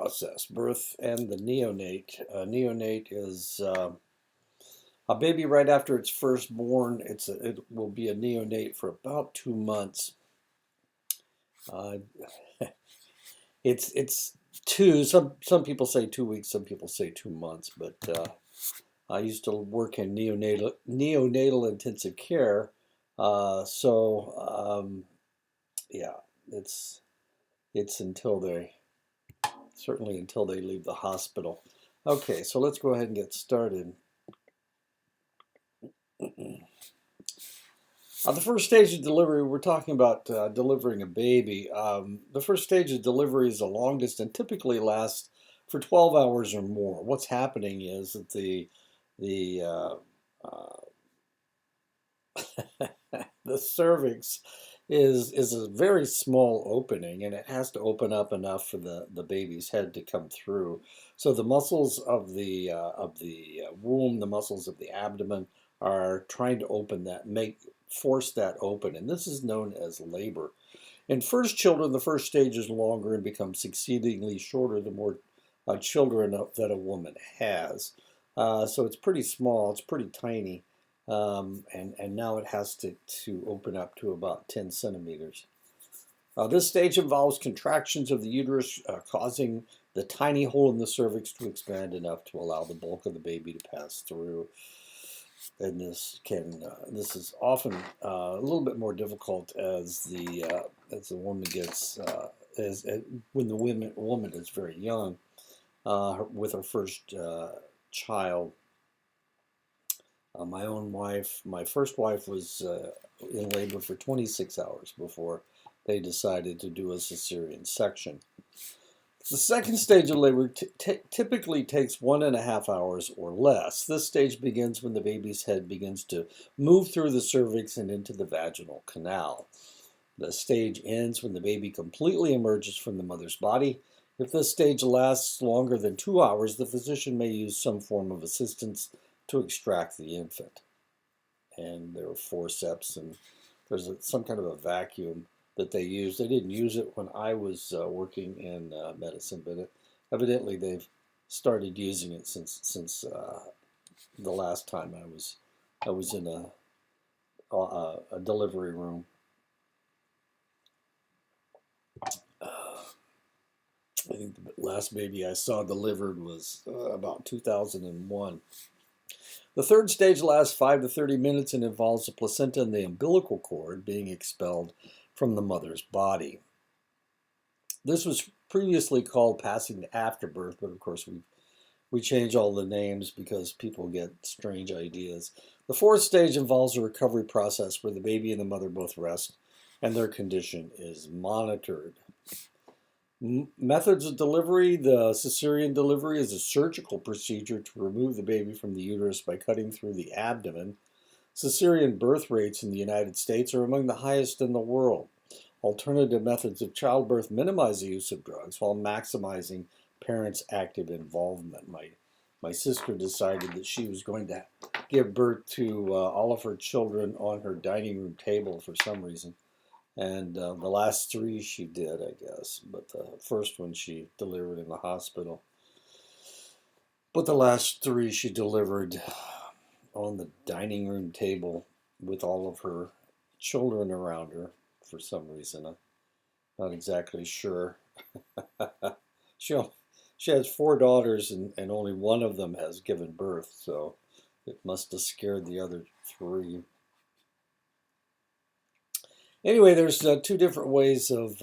process, birth and the neonate. Neonate is a baby right after it's first born. It will be a neonate for about 2 months. Uh, it's two. Some people say 2 weeks. Some people say 2 months. But I used to work in neonatal intensive care. Yeah, it's it's until they certainly until they leave the hospital. Okay, so let's go ahead and get started. The first stage of delivery, we're talking about delivering a baby. The first stage of delivery is the longest and typically lasts for 12 hours or more. What's happening is that the the cervix is a very small opening, and it has to open up enough for the baby's head to come through. So the muscles of the womb, the muscles of the abdomen, are trying to open that, force that open, and this is known as labor. In first children, the first stage is longer and becomes exceedingly shorter the more children that a woman has. So it's pretty small, it's pretty tiny, and now it has to open up to about 10 centimeters. This stage involves contractions of the uterus, causing the tiny hole in the cervix to expand enough to allow the bulk of the baby to pass through. And this is often a little bit more difficult as the woman gets when the woman is very young with her first child. My first wife was in labor for 26 hours before they decided to do a cesarean section. The second stage of labor typically takes 1.5 hours or less. This stage begins when the baby's head begins to move through the cervix and into the vaginal canal. The stage ends when the baby completely emerges from the mother's body. If this stage lasts longer than 2 hours, the physician may use some form of assistance to extract the infant. And there are forceps, and there's some kind of a vacuum that they use. They didn't use it when I was working in medicine, but evidently they've started using it since the last time I was in a delivery room. I think the last baby I saw delivered was about 2001. The third stage lasts 5 to 30 minutes and involves the placenta and the umbilical cord being expelled from the mother's body. This was previously called passing to afterbirth, but of course we change all the names because people get strange ideas. The fourth stage involves a recovery process where the baby and the mother both rest and their condition is monitored. Methods of delivery. The cesarean delivery is a surgical procedure to remove the baby from the uterus by cutting through the abdomen. Cesarean birth rates in the United States are among the highest in the world. Alternative methods of childbirth minimize the use of drugs while maximizing parents' active involvement. My sister decided that she was going to give birth to all of her children on her dining room table for some reason. And the last 3 she did, I guess. But the first one she delivered in the hospital. But the last 3 she delivered on the dining room table with all of her children around her for some reason. I'm not exactly sure. she, she has 4 daughters, and only one of them has given birth, so it must have scared the other 3. Anyway, there's 2 different ways of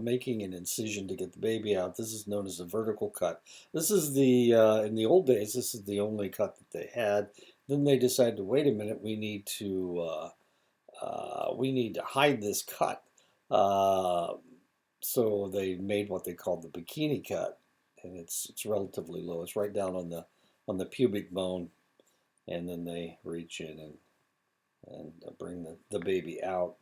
making an incision to get the baby out. This is known as a vertical cut. This is in the old days, this is the only cut that they had. Then they decided to wait a minute, we need to hide this cut. So they made what they called the bikini cut, and it's relatively low. It's right down on the pubic bone, and then they reach in and bring the baby out.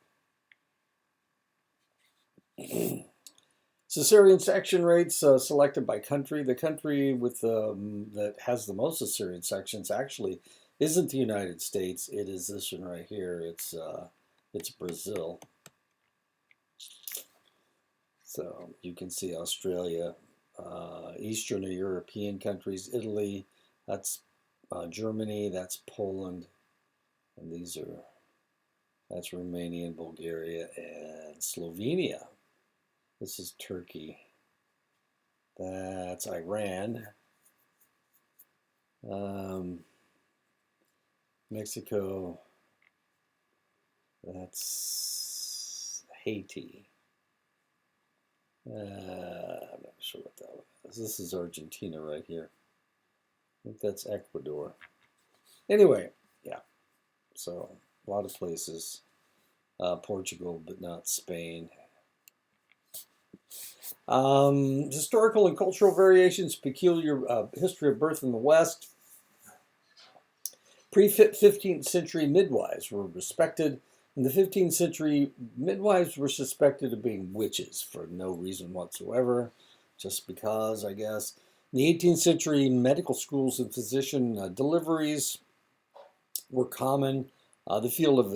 Cesarean section rates selected by country. The country that has the most cesarean sections actually isn't the United States. It is this one right here. It's Brazil. So you can see Australia Eastern European countries, Italy, that's Germany, that's Poland, and that's Romania and Bulgaria and Slovenia. This is Turkey. That's Iran. Mexico. That's Haiti. I'm not sure what that one is. This is Argentina right here. I think that's Ecuador. Anyway, yeah. So a lot of places. Portugal, but not Spain. Historical and cultural variations, peculiar history of birth in the West. Pre-15th century midwives were respected. In the 15th century, midwives were suspected of being witches for no reason whatsoever, just because, I guess. In the 18th century, medical schools and physician deliveries were common. The field of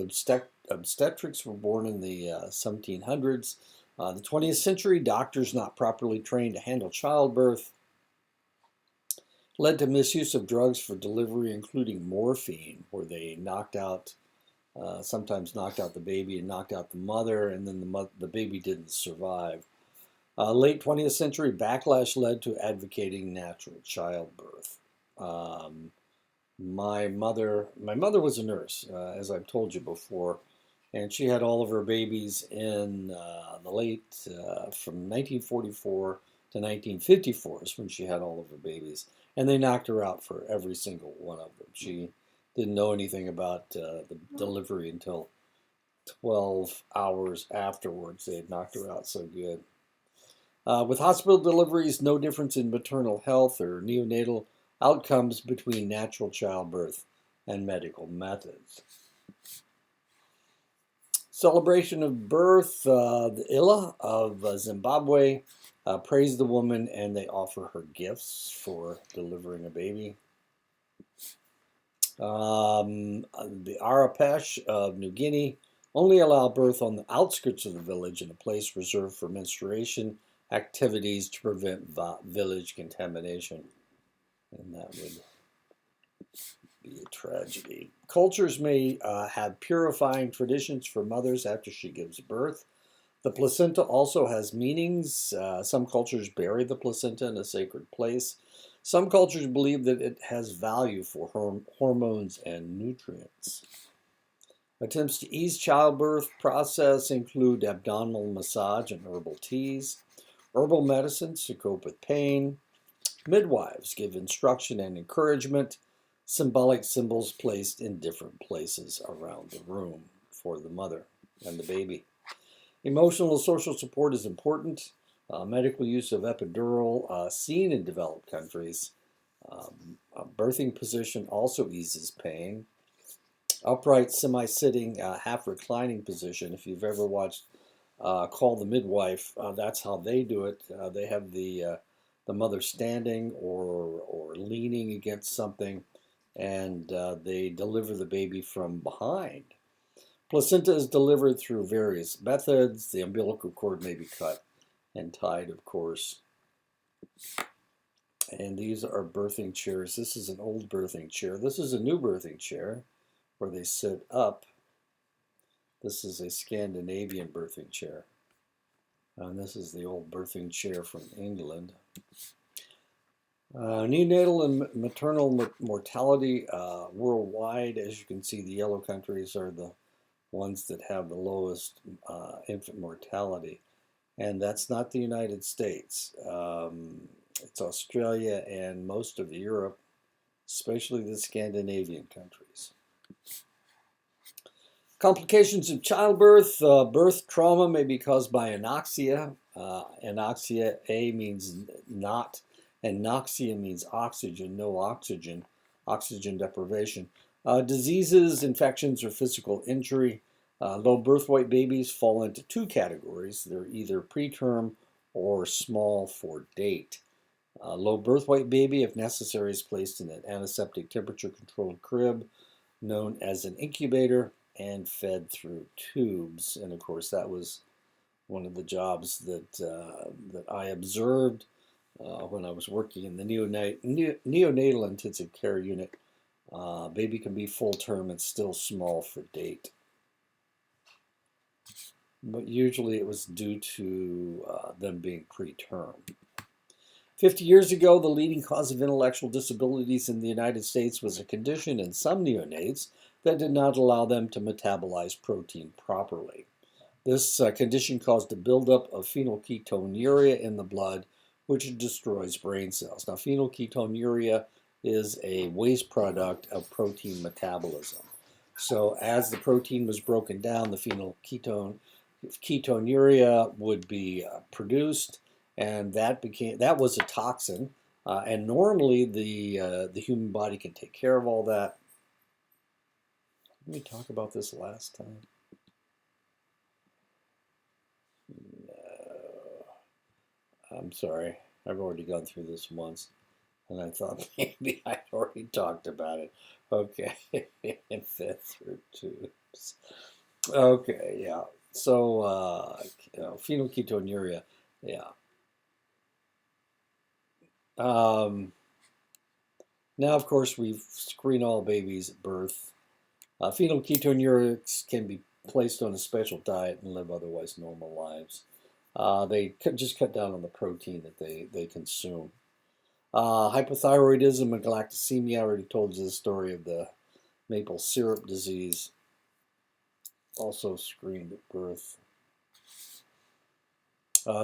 obstetrics were born in the 1700s. The 20th century, doctors not properly trained to handle childbirth led to misuse of drugs for delivery, including morphine, where they sometimes knocked out the baby and knocked out the mother, and then the baby didn't survive. Late 20th century, backlash led to advocating natural childbirth. My mother was a nurse, as I've told you before, and she had all of her babies in the late from 1944 to 1954 is when she had all of her babies, and they knocked her out for every single one of them. She didn't know anything about the delivery until 12 hours afterwards. They had knocked her out so good. With hospital deliveries, no difference in maternal health or neonatal outcomes between natural childbirth and medical methods. Celebration of birth, the Ila of Zimbabwe praise the woman and they offer her gifts for delivering a baby. The Arapesh of New Guinea only allow birth on the outskirts of the village in a place reserved for menstruation activities to prevent village contamination. And that would be a tragedy. Cultures may have purifying traditions for mothers after she gives birth. The placenta also has meanings. Some cultures bury the placenta in a sacred place. Some cultures believe that it has value for hormones and nutrients. Attempts to ease childbirth process include abdominal massage and herbal teas, herbal medicines to cope with pain. Midwives give instruction and encouragement, symbolic symbols placed in different places around the room for the mother and the baby. Emotional and social support is important. Medical use of epidural seen in developed countries. A birthing position also eases pain. Upright, semi-sitting, half-reclining position. If you've ever watched Call the Midwife, that's how they do it. They have the mother standing or leaning against something, and they deliver the baby from behind. Placenta is delivered through various methods. The umbilical cord may be cut and tied, of course. And these are birthing chairs. This is an old birthing chair. This is a new birthing chair where they sit up. This is a Scandinavian birthing chair. And this is the old birthing chair from England. Neonatal and maternal mortality worldwide, as you can see, the yellow countries are the ones that have the lowest infant mortality. And that's not the United States. It's Australia and most of Europe, especially the Scandinavian countries. Complications of childbirth. Birth trauma may be caused by anoxia. Anoxia, A means not, and noxia means oxygen, no oxygen, oxygen deprivation. Diseases, infections, or physical injury. Low birth weight babies fall into two categories. They're either preterm or small for date. Low birth weight baby, if necessary, is placed in an antiseptic temperature-controlled crib known as an incubator and fed through tubes. And of course, that was one of the jobs that I observed when I was working in the neonatal intensive care unit. Baby can be full term and still small for date. But usually it was due to them being preterm. 50 years ago, the leading cause of intellectual disabilities in the United States was a condition in some neonates that did not allow them to metabolize protein properly. This condition caused a buildup of phenylketonuria in the blood, which destroys brain cells. Now, phenylketonuria is a waste product of protein metabolism. So as the protein was broken down, the ketonuria would be produced, and that was a toxin. And normally the human body can take care of all that. Did we talk about this last time? No. I'm sorry. I've already gone through this once, and I thought maybe I'd already talked about it. Okay, fifth through tubes. Okay, yeah. So, phenylketonuria, yeah. Now, of course, we screen all babies at birth. Phenylketonuria can be placed on a special diet and live otherwise normal lives. They just cut down on the protein that they consume. Hypothyroidism and galactosemia. I already told you the story of the maple syrup disease. Also screened at birth.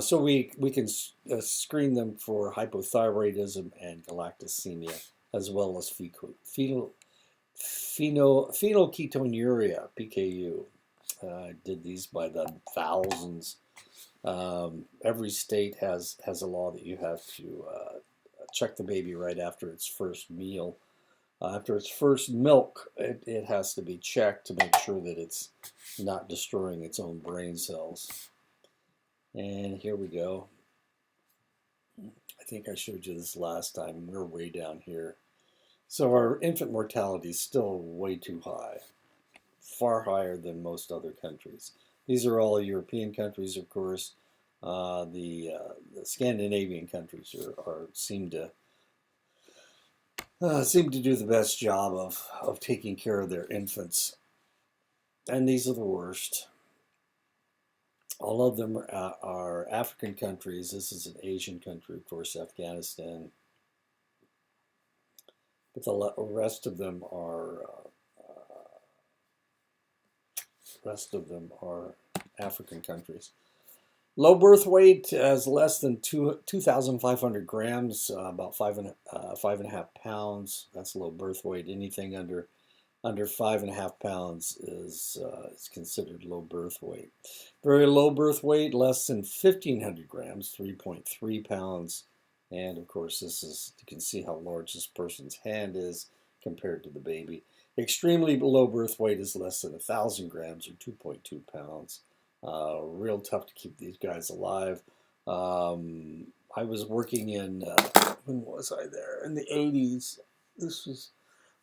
So we can screen them for hypothyroidism and galactosemia, as well as phenylketonuria, PKU. I did these by the thousands. Every state has a law that you have to check the baby right after its first meal. After its first milk, it has to be checked to make sure that it's not destroying its own brain cells. And here we go. I think I showed you this last time. We're way down here. So our infant mortality is still way too high, far higher than most other countries. These are all European countries, of course. The Scandinavian countries seem to do the best job of taking care of their infants, and these are the worst. All of them are African countries. This is an Asian country, of course, Afghanistan. But the rest of them are African countries. Low birth weight is less than 2,500 grams, about 5.5 pounds. That's low birth weight. Anything under 5.5 pounds is considered low birth weight. Very low birth weight, less than 1,500 grams, 3.3 pounds. And of course, you can see how large this person's hand is compared to the baby. Extremely low birth weight is less than 1,000 grams or 2.2 pounds. Real tough to keep these guys alive. I was working in, when was I there? In the 80s. This was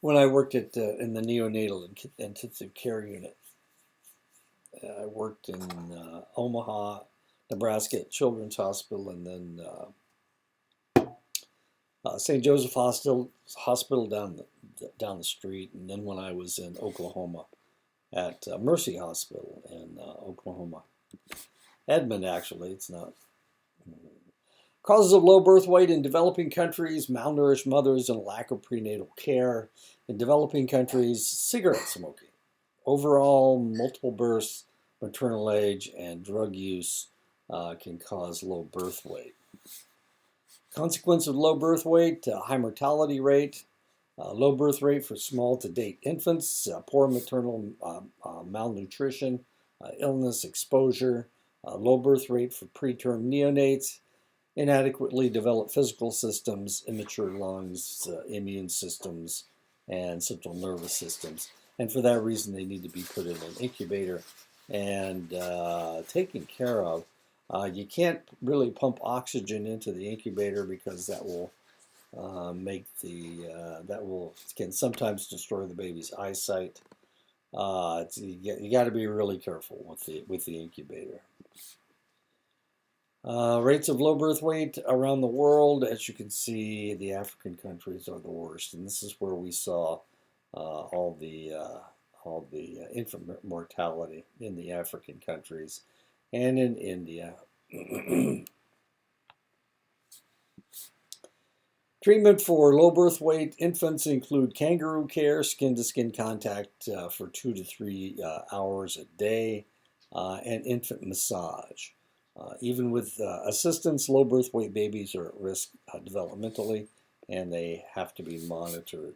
when I worked in the neonatal intensive care unit. I worked in Omaha, Nebraska at Children's Hospital, and then St. Joseph Hospital down the street, and then when I was in Oklahoma at Mercy Hospital in Oklahoma. Edmond, actually, it's not. Causes of low birth weight in developing countries: malnourished mothers and lack of prenatal care. In developing countries, cigarette smoking. Overall, multiple births, maternal age, and drug use can cause low birth weight. Consequence of low birth weight: high mortality rate, low birth rate for small to date infants, poor maternal malnutrition, illness, exposure, low birth rate for preterm neonates, inadequately developed physical systems, immature lungs, immune systems, and central nervous systems. And for that reason, they need to be put in an incubator and taken care of. You can't really pump oxygen into the incubator because that will can sometimes destroy the baby's eyesight. You got to be really careful with the incubator. Rates of low birth weight around the world, as you can see, the African countries are the worst, and this is where we saw all the infant mortality in the African countries and in India. Treatment for low birth weight infants include kangaroo care, skin-to-skin contact for 2 to 3 hours a day, and infant massage. Even with assistance, low birth weight babies are at risk developmentally, and they have to be monitored.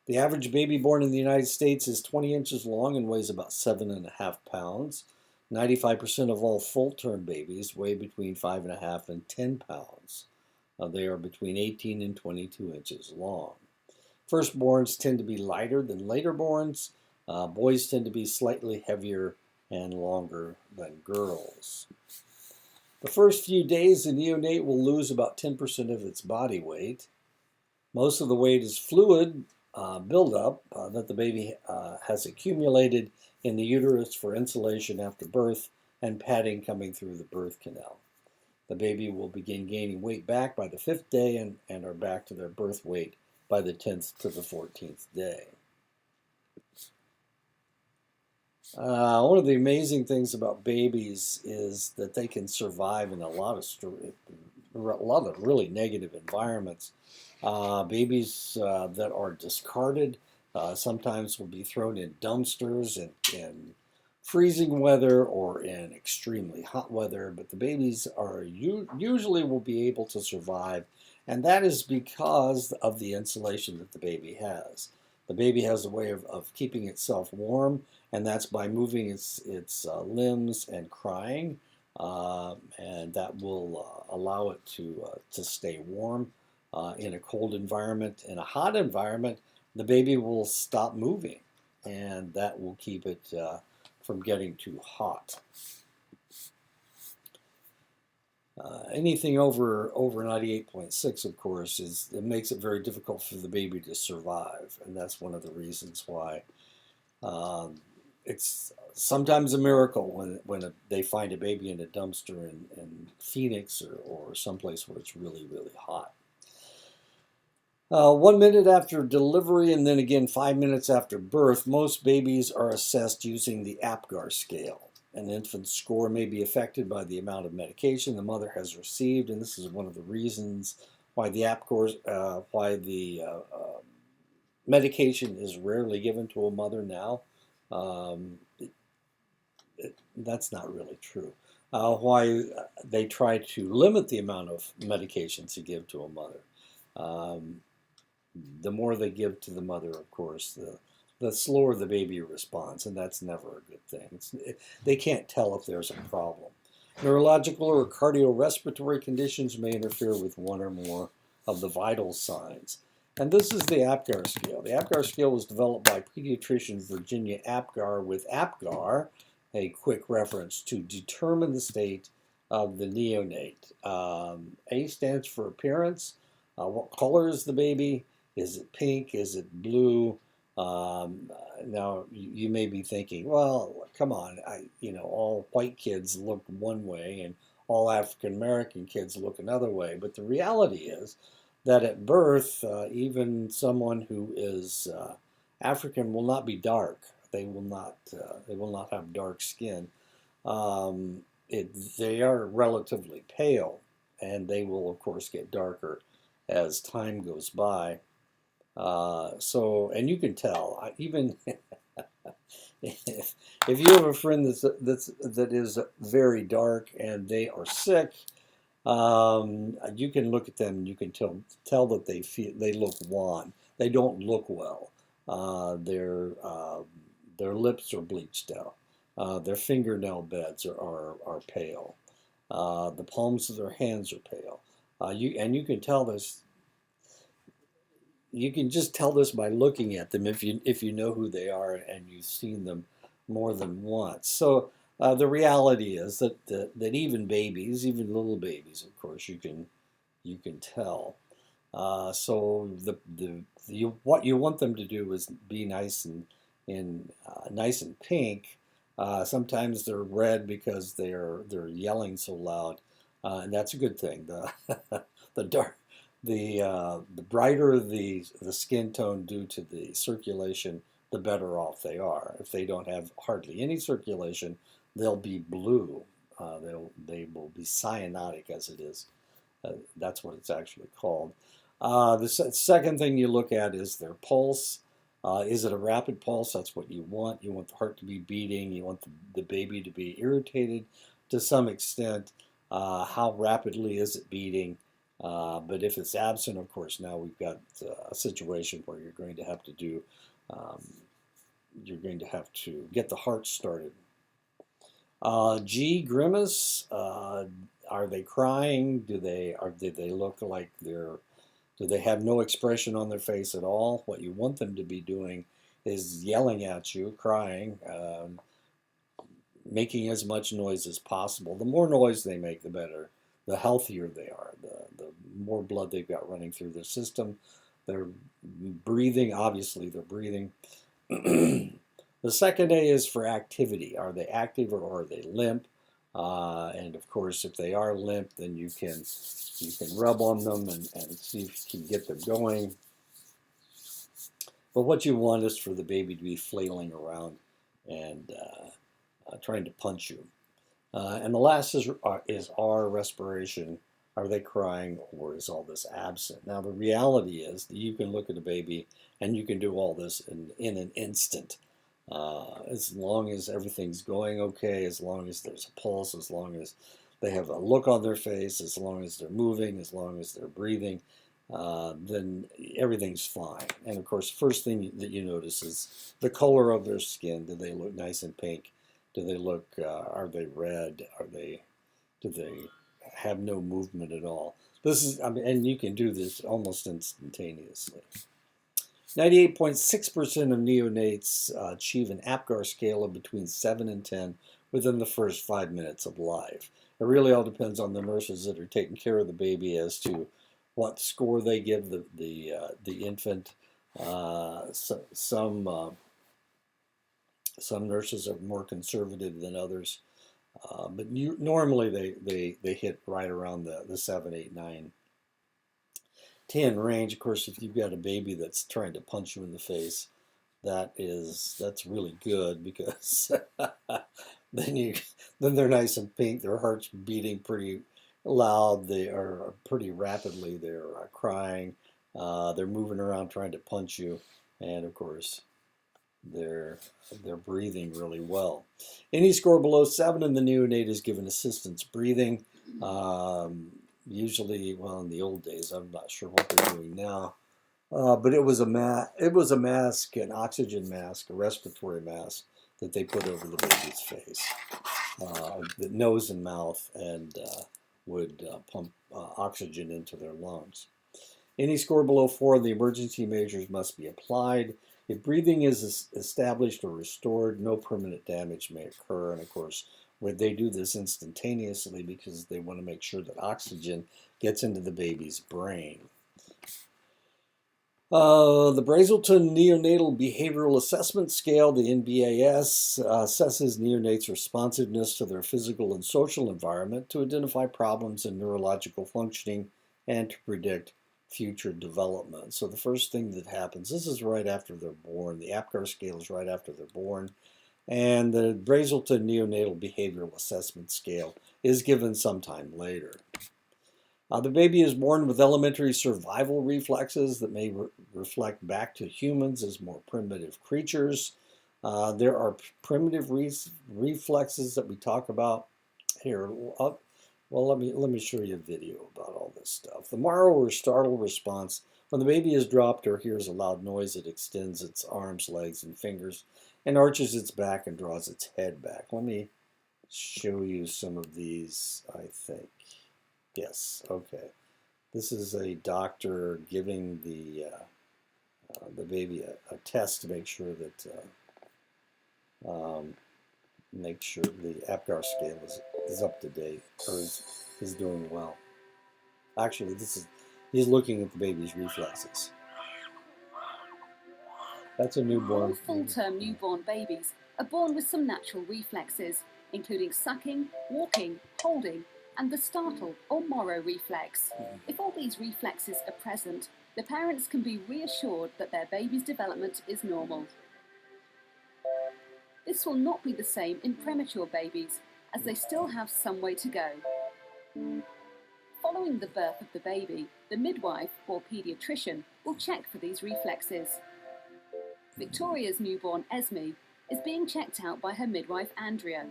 The average baby born in the United States is 20 inches long and weighs about 7.5 pounds. 95% of all full-term babies weigh between 5.5 and 10 pounds. They are between 18 and 22 inches long. Firstborns tend to be lighter than laterborns. Boys tend to be slightly heavier and longer than girls. The first few days, the neonate will lose about 10% of its body weight. Most of the weight is fluid buildup that the baby has accumulated in the uterus for insulation after birth and padding coming through the birth canal. The baby will begin gaining weight back by the 5th day and are back to their birth weight by the 10th to the 14th day. One of the amazing things about babies is that they can survive in a lot of really negative environments. Babies that are discarded sometimes will be thrown in dumpsters in freezing weather or in extremely hot weather, but the babies are usually will be able to survive, and that is because of the insulation that the baby has. The baby has a way of keeping itself warm, and that's by moving its limbs and crying, and that will allow it to stay warm. In a cold environment. In a hot environment, the baby will stop moving, and that will keep it from getting too hot. Anything over 98.6, of course, it makes it very difficult for the baby to survive, and that's one of the reasons why it's sometimes a miracle when they find a baby in a dumpster in Phoenix or someplace where it's really, really hot. 1 minute after delivery and then again 5 minutes after birth, most babies are assessed using the APGAR scale. An infant's score may be affected by the amount of medication the mother has received, and this is one of the reasons why the medication is rarely given to a mother now. That's not really true. Why they try to limit the amount of medications to give to a mother. The more they give to the mother, of course, the slower the baby responds, and that's never a good thing. They can't tell if there's a problem. Neurological or cardiorespiratory conditions may interfere with one or more of the vital signs. And this is the APGAR scale. The APGAR scale was developed by pediatrician Virginia APGAR with APGAR, a quick reference, to determine the state of the neonate. A stands for appearance. What color is the baby? Is it pink? Is it blue? Now you may be thinking, well, come on, all white kids look one way and all African American kids look another way. But the reality is that at birth, even someone who is African will not be dark. They will not have dark skin. They are relatively pale, and they will of course get darker as time goes by. And you can tell, even if you have a friend that is very dark and they are sick, you can look at them and you can tell that they look wan. They don't look well. Their lips are bleached out. Their fingernail beds are pale. The palms of their hands are pale. You can tell this. You can just tell this by looking at them if you know who they are and you've seen them more than once. So the reality is that even babies, even little babies, of course, you can tell. So what you want them to do is be nice and pink, Sometimes they're red because they're yelling so loud, and that's a good thing. The the dark the brighter the skin tone due to the circulation, the better off they are. If they don't have hardly any circulation, they'll be blue. They will be cyanotic as it is. That's what it's actually called. The second thing you look at is their pulse. Is it a rapid pulse? That's what you want. You want the heart to be beating. You want the baby to be irritated to some extent. How rapidly is it beating? But if it's absent, of course, now we've got a situation where um, you're going to have to get the heart started. G, grimace. Are they crying? Do they look like do they have no expression on their face at all? What you want them to be doing is yelling at you, crying, making as much noise as possible. The more noise they make, the better. The healthier they are. The more blood they've got running through their system. They're breathing. Obviously, they're breathing. The second A is for activity. Are they active or are they limp? And of course, if they are limp, then you can rub on them and see if you can get them going. But what you want is for the baby to be flailing around and trying to punch you. And the last is R, respiration. Are they crying or is all this absent? Now, the reality is that you can look at a baby and you can do all this in an instant. As long as everything's going okay, as long as there's a pulse, as long as they have a look on their face, as long as they're moving, as long as they're breathing, then everything's fine. And of course, first thing that you notice is the color of their skin. Do they look nice and pink? Do they look, are they red? Do they have no movement at all? I mean, and you can do this almost instantaneously. 98.6% of neonates achieve an APGAR scale of between 7 and 10 within the first 5 minutes of life. It really all depends on the nurses that are taking care of the baby as to what score they give the infant. Some nurses are more conservative than others, but normally they hit right around the 7, 8, 9, 10 range. Of course, if you've got a baby that's trying to punch you in the face, that's really good because then they're nice and pink, their heart's beating pretty loud, they are pretty rapidly, they're crying, they're moving around trying to punch you, and of course they're breathing really well. Any score below 7 in the neonate is given assistance breathing. Usually, well, in the old days, I'm not sure what they're doing now, but it was a mask, an oxygen mask, a respiratory mask that they put over the baby's face, the nose and mouth, and would pump oxygen into their lungs. Any score below 4, the emergency measures must be applied. If breathing is established or restored, no permanent damage may occur. And of course, where they do this instantaneously because they want to make sure that oxygen gets into the baby's brain. The Brazelton Neonatal Behavioral Assessment Scale, the NBAS, assesses neonates' responsiveness to their physical and social environment to identify problems in neurological functioning and to predict future development. So the first thing that happens, this is right after they're born. The APGAR scale is right after they're born. And the Brazelton Neonatal Behavioral Assessment Scale is given sometime later. The baby is born with elementary survival reflexes that may reflect back to humans as more primitive creatures. There are primitive reflexes that we talk about here. Well, let me show you a video about all this stuff. The marrow or startle response. When the baby is dropped or hears a loud noise, it extends its arms, legs, and fingers and arches its back and draws its head back. Let me show you some of these, I think. Yes, okay. This is a doctor giving the baby a test to make sure that the APGAR scale is up to date or is doing well. Actually, he's looking at the baby's reflexes. That's a newborn. All full-term newborn babies are born with some natural reflexes, including sucking, walking, holding, and the startle or morrow reflex. If all these reflexes are present, the parents can be reassured that their baby's development is normal. This will not be the same in premature babies, as they still have some way to go. Following the birth of the baby, the midwife or paediatrician will check for these reflexes. Victoria's newborn Esme is being checked out by her midwife Andrea,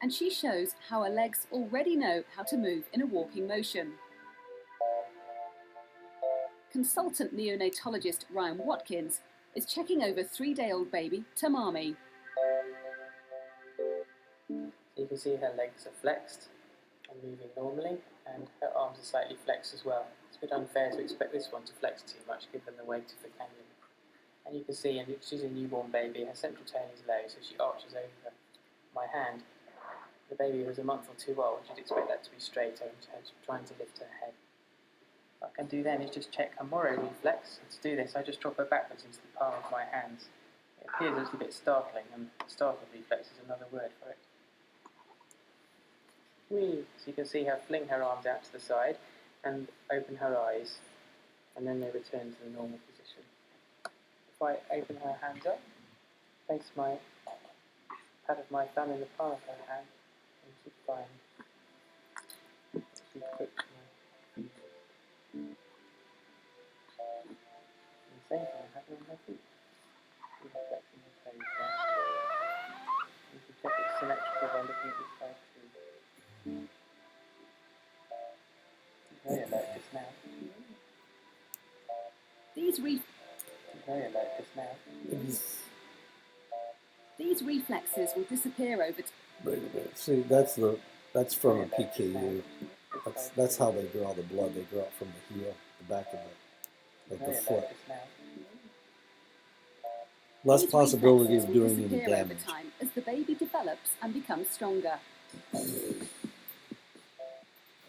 and she shows how her legs already know how to move in a walking motion. Consultant neonatologist Ryan Watkins is checking over 3-day-old baby Tamami. So you can see her legs are flexed and moving normally, and her arms are slightly flexed as well. It's a bit unfair to expect this one to flex too much given the weight of the canyon. And you can see, and she's a newborn baby, her central tone is low, so she arches over my hand. The baby was a month or 2 old, you'd expect that to be straight and trying to lift her head. What I can do then is just check her morrow reflex. And to do this, I just drop her backwards into the palm of my hands. It appears a little bit startling, and startle reflex is another word for it. Whee! So you can see her fling her arms out to the side and open her eyes, and then they return to the normal position. If I open her hands up, place my pad of my thumb in the palm of her hand, and you should find she kicks my feet. And the same thing happening on her feet. She's flexing her toes there. You can check it's symmetrical by looking at this side too. She's very alert just now. These reflexes will disappear over time. Wait a minute. See, that's from a PKU. That's how they draw the blood. They draw it from the heel, the back of the foot. Less possibility of doing any damage. Over time as the baby develops and becomes stronger. All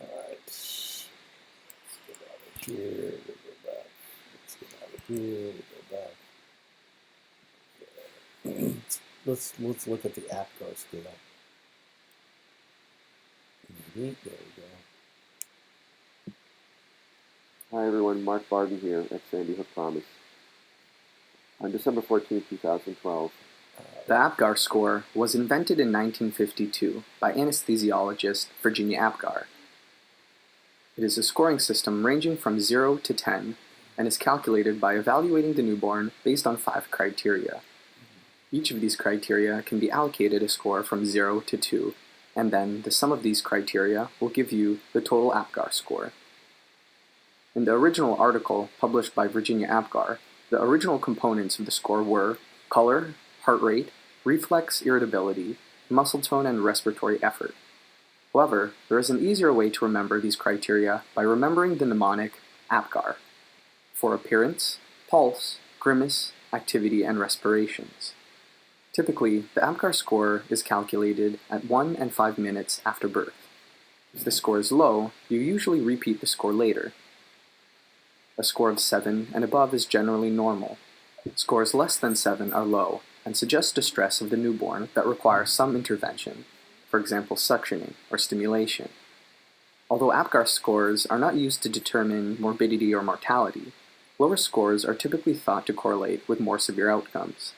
right. Let's get out of here. We'll go back. Let's get out of here. We'll go back. Let's look at the APGAR scale. There we go. Hi everyone, Mark Barden here at Sandy Hook Promise. On December 14, 2012. The APGAR score was invented in 1952 by anesthesiologist Virginia APGAR. It is a scoring system ranging from 0 to 10 and is calculated by evaluating the newborn based on 5 criteria. Each of these criteria can be allocated a score from 0 to 2, and then the sum of these criteria will give you the total APGAR score. In the original article published by Virginia APGAR, the original components of the score were color, heart rate, reflex irritability, muscle tone, and respiratory effort. However, there is an easier way to remember these criteria by remembering the mnemonic APGAR for appearance, pulse, grimace, activity, and respirations. Typically, the APGAR score is calculated at 1 and 5 minutes after birth. If the score is low, you usually repeat the score later. A score of 7 and above is generally normal. Scores less than 7 are low and suggest distress of the newborn that requires some intervention, for example suctioning or stimulation. Although APGAR scores are not used to determine morbidity or mortality, lower scores are typically thought to correlate with more severe outcomes.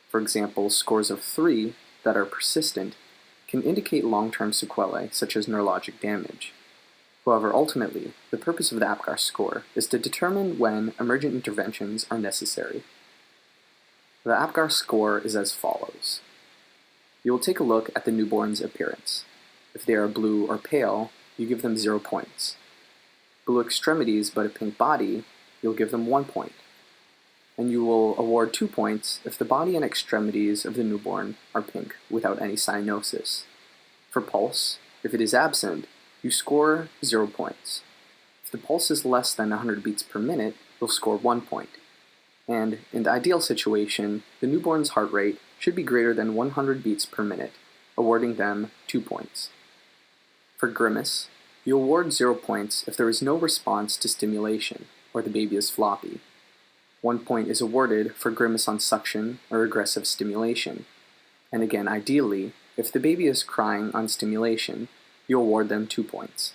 For example, scores of 3 that are persistent can indicate long-term sequelae such as neurologic damage. However, ultimately, the purpose of the APGAR score is to determine when emergent interventions are necessary. The APGAR score is as follows. You will take a look at the newborn's appearance. If they are blue or pale, you give them 0 points. Blue extremities but a pink body, you'll give them 1 point. And you will award 2 points if the body and extremities of the newborn are pink without any cyanosis. For pulse, if it is absent, you score 0 points. If the pulse is less than 100 beats per minute, you'll score 1 point. And in the ideal situation, the newborn's heart rate should be greater than 100 beats per minute, awarding them 2 points. For grimace, you award 0 points if there is no response to stimulation, or the baby is floppy. 1 point is awarded for grimace on suction or aggressive stimulation. And again, ideally, if the baby is crying on stimulation, you award them 2 points.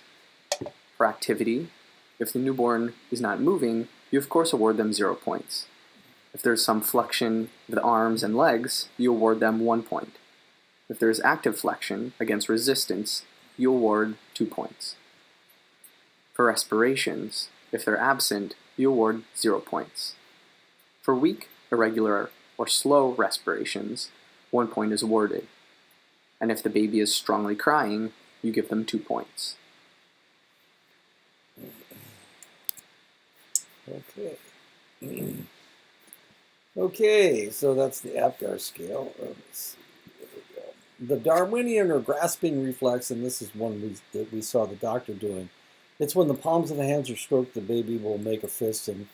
For activity, if the newborn is not moving, you of course award them 0 points. If there's some flexion of the arms and legs, you award them 1 point. If there's active flexion against resistance, you award 2 points. For respirations, if they're absent, you award 0 points. For weak, irregular, or slow respirations, 1 point is awarded. And if the baby is strongly crying, you give them 2 points. Okay. Okay, so that's the APGAR scale. Let's see. Here we go. The Darwinian or grasping reflex, and this is one that we saw the doctor doing. It's when the palms of the hands are stroked, the baby will make a fist and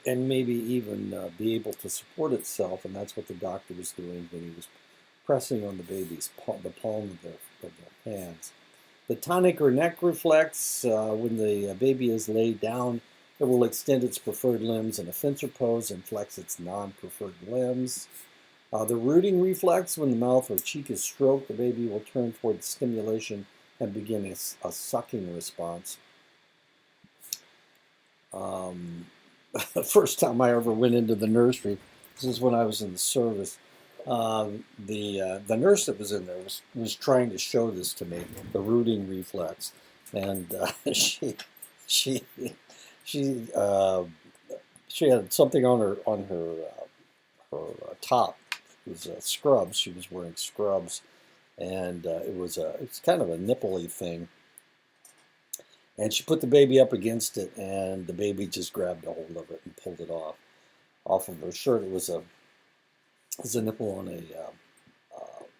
maybe even be able to support itself, and that's what the doctor was doing when he was pressing on the baby's the palm of their hands. The tonic or neck reflex, when the baby is laid down, it will extend its preferred limbs in a fencer pose and flex its non-preferred limbs. The rooting reflex, when the mouth or cheek is stroked, the baby will turn toward the stimulation and begin a sucking response. The first time I ever went into the nursery, this is when I was in the service, the nurse that was in there was trying to show this to me, the rooting reflex, and she had something on her top. It was scrubs. She was wearing scrubs, and it's kind of a nipple-y thing. And she put the baby up against it, and the baby just grabbed a hold of it and pulled it off of her shirt. It was a nipple on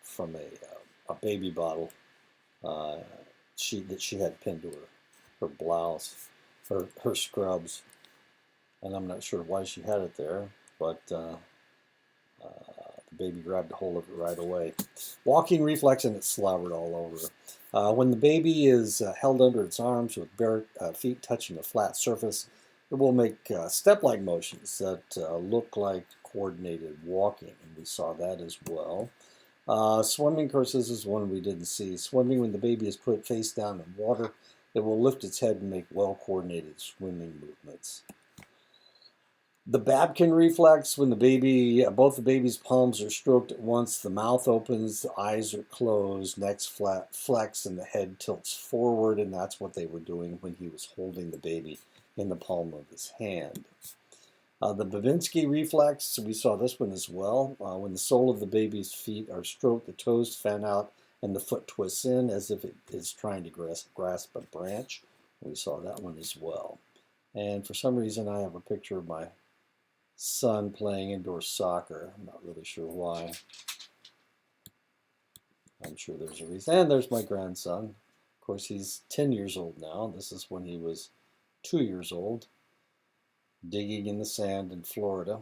from a baby bottle that she had pinned to her blouse, her scrubs, and I'm not sure why she had it there, but the baby grabbed a hold of it right away. Walking reflex, and it slobbered all over her. When the baby is held under its arms with bare feet touching a flat surface, it will make step-like motions that look like coordinated walking, and we saw that as well. Swimming, of course, this is one we didn't see. Swimming, when the baby is put face down in water, it will lift its head and make well-coordinated swimming movements. The Babkin reflex, when both the baby's palms are stroked at once, the mouth opens, the eyes are closed, neck's flex, and the head tilts forward, and that's what they were doing when he was holding the baby in the palm of his hand. The Babinski reflex, we saw this one as well. When the sole of the baby's feet are stroked, the toes fan out and the foot twists in as if it is trying to grasp a branch. We saw that one as well. And for some reason, I have a picture of my son playing indoor soccer. I'm not really sure why. I'm sure there's a reason. And there's my grandson. Of course, he's 10 years old now. This is when he was 2 years old, digging in the sand in Florida.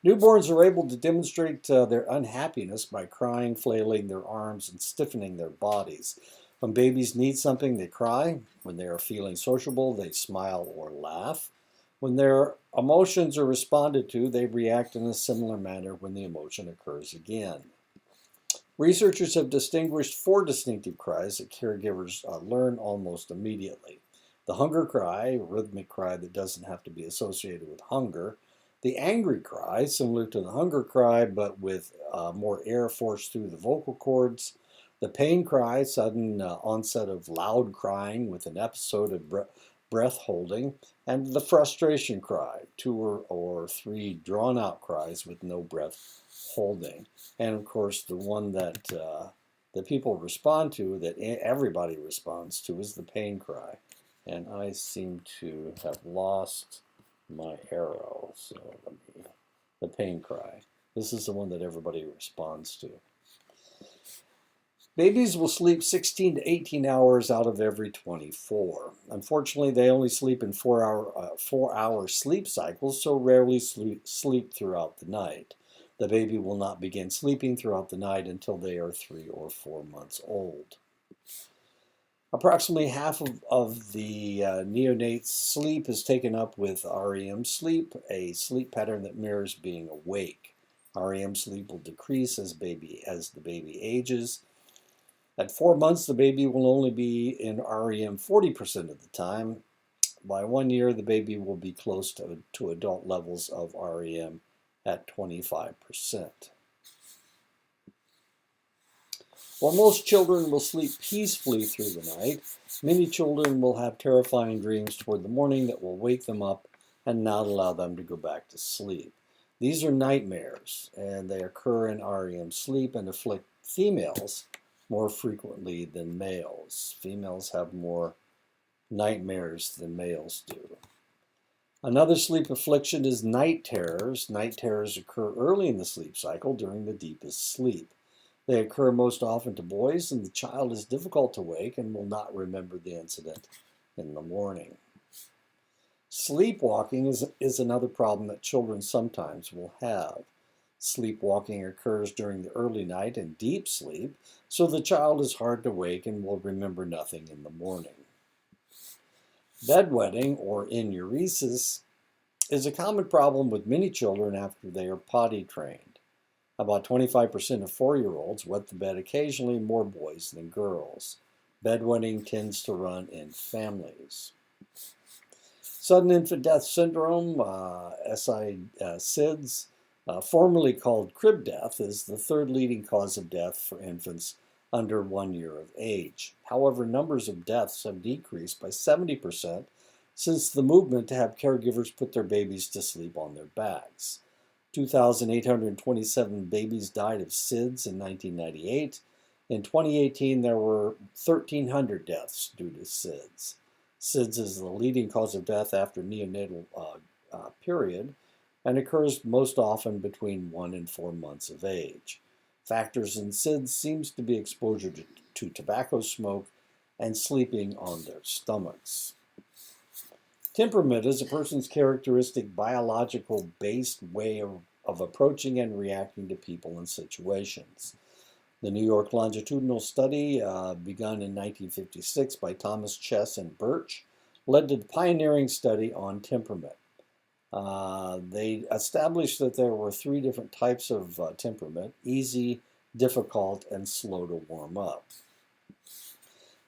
Newborns are able to demonstrate their unhappiness by crying, flailing their arms, and stiffening their bodies. When babies need something, they cry. When they are feeling sociable, they smile or laugh. When their emotions are responded to, they react in a similar manner when the emotion occurs again. Researchers have distinguished 4 distinctive cries that caregivers learn almost immediately. The hunger cry, a rhythmic cry that doesn't have to be associated with hunger. The angry cry, similar to the hunger cry, but with more air forced through the vocal cords. The pain cry, sudden onset of loud crying with an episode of breath holding. And the frustration cry, 2 or 3 drawn out cries with no breath holding. And of course, the one that people respond to, that everybody responds to, is the pain cry. And I seem to have lost my arrow, so the pain cry. This is the one that everybody responds to. Babies will sleep 16 to 18 hours out of every 24. Unfortunately, they only sleep in 4-hour sleep cycles, so rarely sleep throughout the night. The baby will not begin sleeping throughout the night until they are 3 or 4 months old. Approximately half of the neonate's sleep is taken up with REM sleep, a sleep pattern that mirrors being awake. REM sleep will decrease as the baby ages. At 4 months, the baby will only be in REM 40% of the time. By 1 year, the baby will be close to adult levels of REM at 25%. While most children will sleep peacefully through the night, many children will have terrifying dreams toward the morning that will wake them up and not allow them to go back to sleep. These are nightmares, and they occur in REM sleep and afflict females more frequently than males. Females have more nightmares than males do. Another sleep affliction is night terrors. Night terrors occur early in the sleep cycle during the deepest sleep. They occur most often to boys, and the child is difficult to wake and will not remember the incident in the morning. Sleepwalking is another problem that children sometimes will have. Sleepwalking occurs during the early night and deep sleep, so the child is hard to wake and will remember nothing in the morning. Bedwetting, or enuresis, is a common problem with many children after they are potty trained. About 25% of 4-year-olds wet the bed occasionally, more boys than girls. Bedwetting tends to run in families. Sudden infant death syndrome, SIDS, formerly called crib death, is the third leading cause of death for infants under 1 year of age. However, numbers of deaths have decreased by 70% since the movement to have caregivers put their babies to sleep on their backs. 2,827 babies died of SIDS in 1998. In 2018, there were 1,300 deaths due to SIDS. SIDS is the leading cause of death after neonatal period and occurs most often between 1 and 4 months of age. Factors in SIDS seems to be exposure to tobacco smoke and sleeping on their stomachs. Temperament is a person's characteristic biological-based way of approaching and reacting to people and situations. The New York longitudinal study, begun in 1956 by Thomas Chess and Birch, led to the pioneering study on temperament. They established that there were 3 different types of temperament: easy, difficult, and slow to warm up.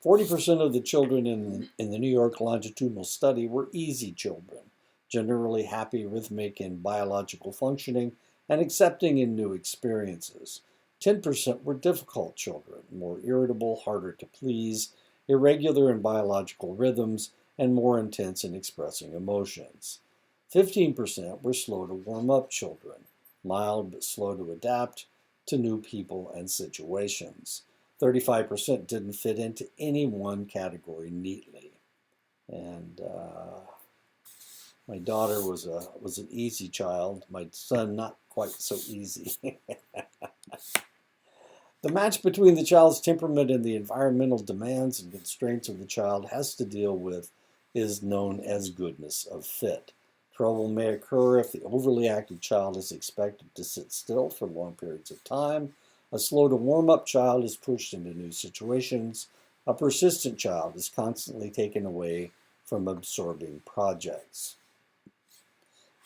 40% of the children in the New York longitudinal study were easy children, generally happy, rhythmic in biological functioning, and accepting in new experiences. 10% were difficult children, more irritable, harder to please, irregular in biological rhythms, and more intense in expressing emotions. 15% were slow to warm up children, mild but slow to adapt to new people and situations. 35% didn't fit into any one category neatly. And my daughter was an easy child. My son, not quite so easy. The match between the child's temperament and the environmental demands and constraints of the child is known as goodness of fit. Trouble may occur if the overly active child is expected to sit still for long periods of time. A slow to warm up child is pushed into new situations. A persistent child is constantly taken away from absorbing projects.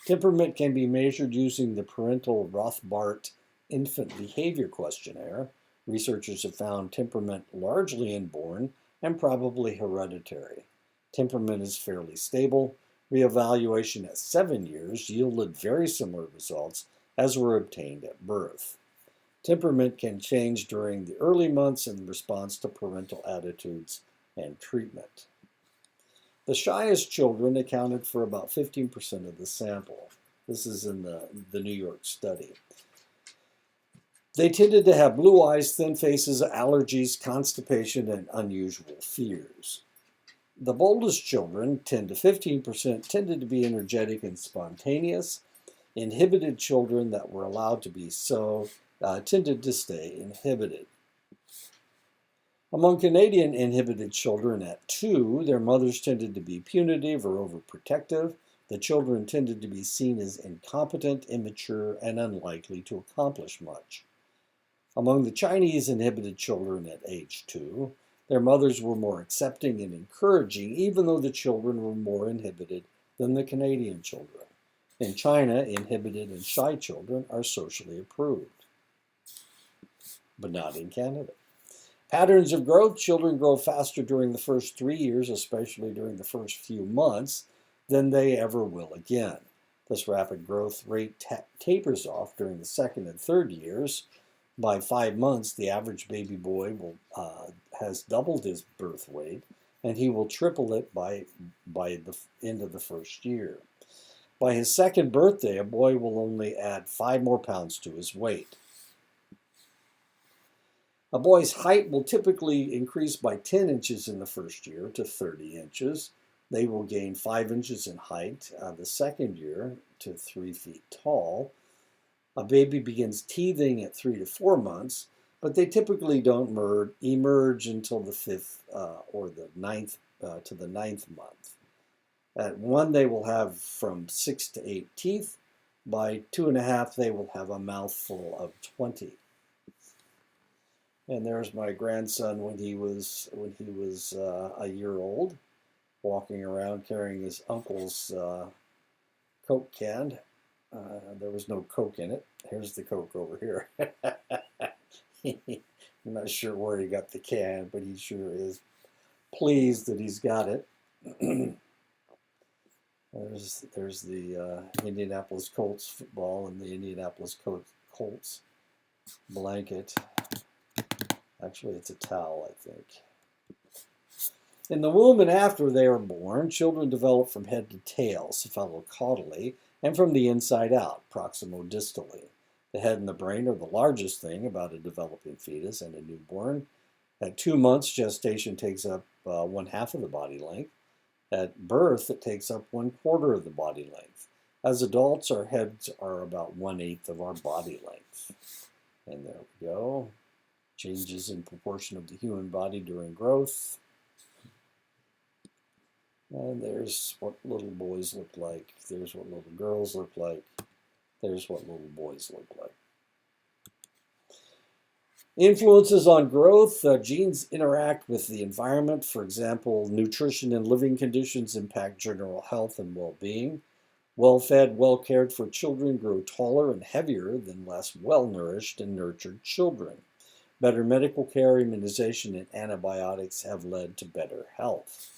Temperament can be measured using the parental Rothbard Infant Behavior Questionnaire. Researchers have found temperament largely inborn and probably hereditary. Temperament is fairly stable. Reevaluation at 7 years yielded very similar results as were obtained at birth. Temperament can change during the early months in response to parental attitudes and treatment. The shyest children accounted for about 15% of the sample. This is in the New York study. They tended to have blue eyes, thin faces, allergies, constipation, and unusual fears. The boldest children, 10 to 15%, tended to be energetic and spontaneous. Inhibited children that were allowed to be so tended to stay inhibited. Among Canadian inhibited children at 2, their mothers tended to be punitive or overprotective. The children tended to be seen as incompetent, immature, and unlikely to accomplish much. Among the Chinese inhibited children at age 2, their mothers were more accepting and encouraging, even though the children were more inhibited than the Canadian children. In China, inhibited and shy children are socially approved, but not in Canada. Patterns of growth. Children grow faster during the first 3 years, especially during the first few months, than they ever will again. This rapid growth rate tapers off during the second and third years. By 5 months, the average baby boy has doubled his birth weight, and he will triple it by the end of the first year. By his second birthday, a boy will only add 5 more pounds to his weight. A boy's height will typically increase by 10 inches in the first year to 30 inches. They will gain 5 inches in height the second year to 3 feet tall. A baby begins teething at 3 to 4 months, but they typically don't emerge until the 5th or the 9th to the 9th month. At 1, they will have from 6 to 8 teeth. By 2.5, they will have a mouthful of 20. And there's my grandson when he was a year old, walking around carrying his uncle's Coke can. There was no Coke in it. Here's the Coke over here. I'm not sure where he got the can, but he sure is pleased that he's got it. There's the Indianapolis Colts football and the Indianapolis Colts blanket. Actually, it's a towel, I think. In the womb and after they are born, children develop from head to tail, cephalocaudally, and from the inside out, proximo-distally. The head and the brain are the largest thing about a developing fetus and a newborn. At 2 months, gestation takes up 1/2 of the body length. At birth, it takes up 1/4 of the body length. As adults, our heads are about 1/8 of our body length. And there we go. Changes in proportion of the human body during growth. And there's what little boys look like. There's what little girls look like. There's what little boys look like. Influences on growth. Genes interact with the environment. For example, nutrition and living conditions impact general health and well-being. Well-fed, well-cared for children grow taller and heavier than less well-nourished and nurtured children. Better medical care, immunization, and antibiotics have led to better health.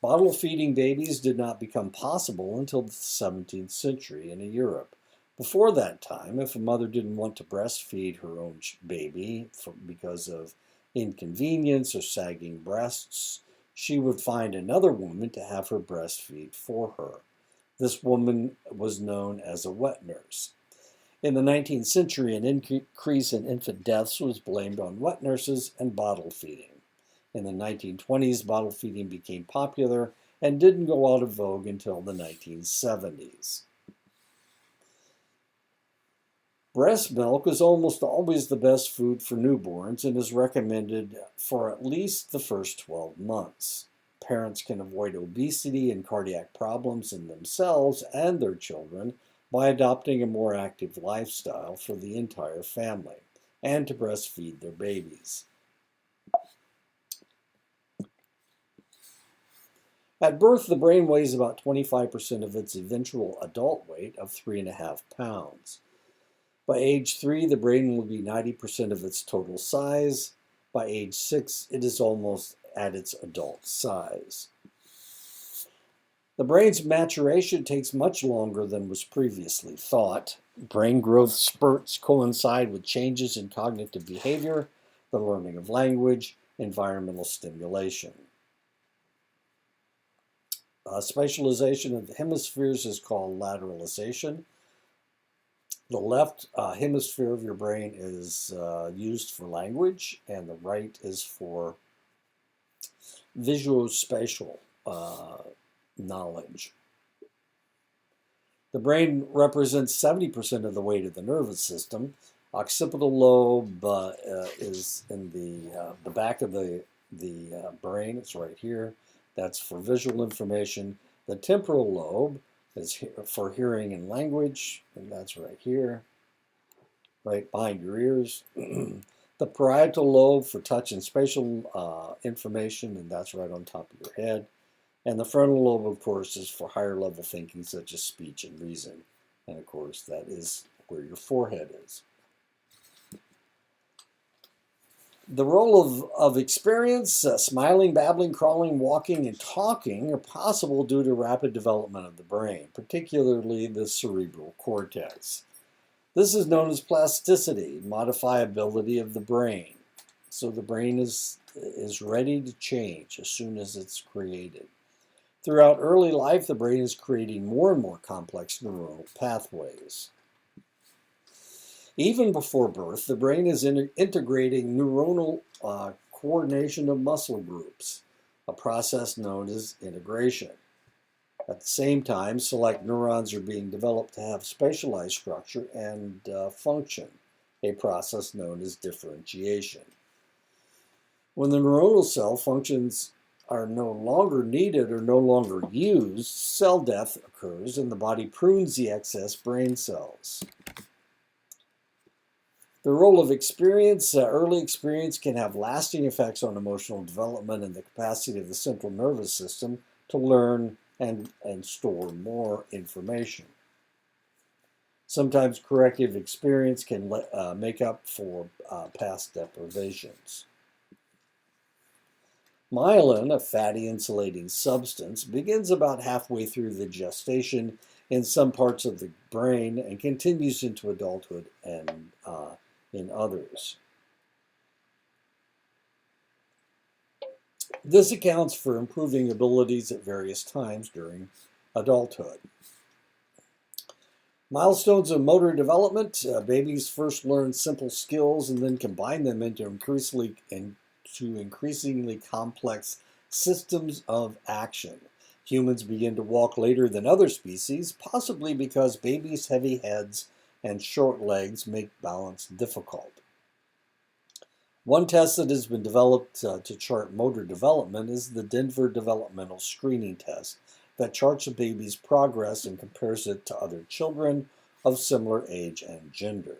Bottle feeding babies did not become possible until the 17th century in Europe. Before that time, if a mother didn't want to breastfeed her own baby because of inconvenience or sagging breasts, she would find another woman to have her breastfeed for her. This woman was known as a wet nurse. In the 19th century, an increase in infant deaths was blamed on wet nurses and bottle feeding. In the 1920s, bottle feeding became popular and didn't go out of vogue until the 1970s. Breast milk is almost always the best food for newborns and is recommended for at least the first 12 months. Parents can avoid obesity and cardiac problems in themselves and their children by adopting a more active lifestyle for the entire family and to breastfeed their babies. At birth, the brain weighs about 25% of its eventual adult weight of 3.5 pounds. By age 3, the brain will be 90% of its total size. By age 6, it is almost at its adult size. The brain's maturation takes much longer than was previously thought. Brain growth spurts coincide with changes in cognitive behavior, the learning of language, environmental stimulation. Specialization of the hemispheres is called lateralization. The left hemisphere of your brain is used for language, and the right is for visuospatial knowledge. The brain represents 70% of the weight of the nervous system. Occipital lobe is in the back of the brain. It's right here. That's for visual information. The temporal lobe is for hearing and language, and that's right here, right behind your ears. The parietal lobe for touch and spatial information, and that's right on top of your head. And the frontal lobe, of course, is for higher level thinking such as speech and reason. And of course, that is where your forehead is. The role of experience, smiling, babbling, crawling, walking, and talking are possible due to rapid development of the brain, particularly the cerebral cortex. This is known as plasticity, modifiability of the brain. So the brain is ready to change as soon as it's created. Throughout early life, the brain is creating more and more complex neuronal pathways. Even before birth, the brain is integrating neuronal coordination of muscle groups, a process known as integration. At the same time, select neurons are being developed to have specialized structure and function, a process known as differentiation. When the neuronal cell functions are no longer needed or no longer used, cell death occurs and the body prunes the excess brain cells. The role of experience, early experience can have lasting effects on emotional development and the capacity of the central nervous system to learn and store more information. Sometimes corrective experience can make up for past deprivations. Myelin, a fatty insulating substance, begins about halfway through the gestation in some parts of the brain and continues into adulthood and in others. This accounts for improving abilities at various times during adulthood. Milestones of motor development. Babies first learn simple skills and then combine them into increasingly complex systems of action. Humans begin to walk later than other species, possibly because babies' heavy heads and short legs make balance difficult. One test that has been developed to chart motor development is the Denver Developmental Screening Test that charts a baby's progress and compares it to other children of similar age and gender.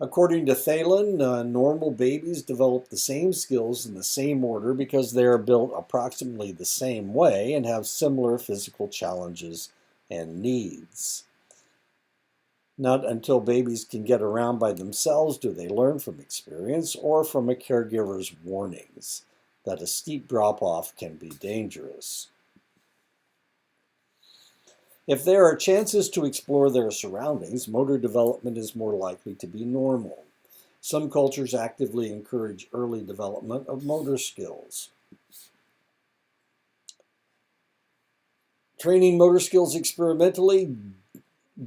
According to Thalen, normal babies develop the same skills in the same order because they are built approximately the same way and have similar physical challenges and needs. Not until babies can get around by themselves do they learn from experience or from a caregiver's warnings that a steep drop-off can be dangerous. If there are chances to explore their surroundings, motor development is more likely to be normal. Some cultures actively encourage early development of motor skills. Training motor skills experimentally,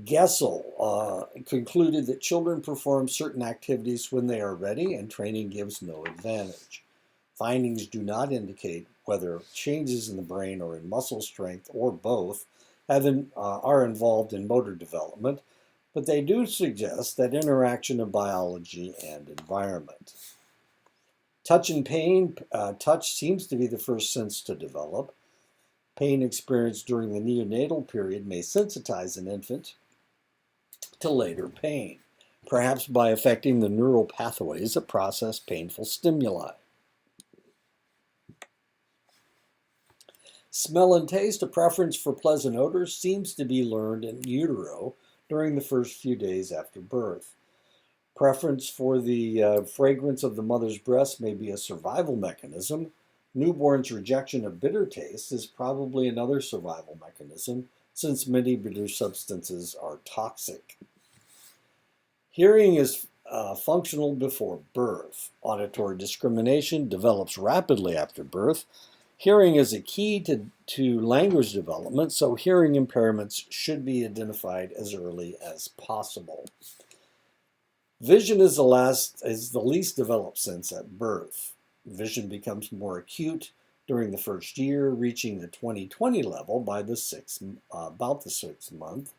Gessel concluded that children perform certain activities when they are ready and training gives no advantage. Findings do not indicate whether changes in the brain or in muscle strength or both are involved in motor development, but they do suggest that interaction of biology and environment. Touch and pain. Touch seems to be the first sense to develop. Pain experienced during the neonatal period may sensitize an infant to later pain, perhaps by affecting the neural pathways that process painful stimuli. Smell and taste. A preference for pleasant odors seems to be learned in utero during the first few days after birth. Preference for the fragrance of the mother's breast may be a survival mechanism. Newborns' rejection of bitter taste is probably another survival mechanism, since many bitter substances are toxic. Hearing is functional before birth. Auditory discrimination develops rapidly after birth. Hearing is a key to language development, so hearing impairments should be identified as early as possible. Vision is the least developed sense at birth. Vision becomes more acute during the first year, reaching the 20/20 level by about the sixth month.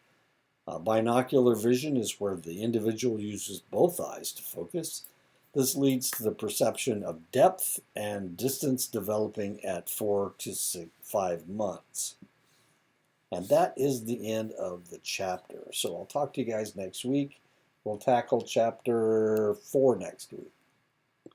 Binocular vision is where the individual uses both eyes to focus. This leads to the perception of depth and distance developing at 4 to 5 months. And that is the end of the chapter. So I'll talk to you guys next week. We'll tackle chapter 4 next week.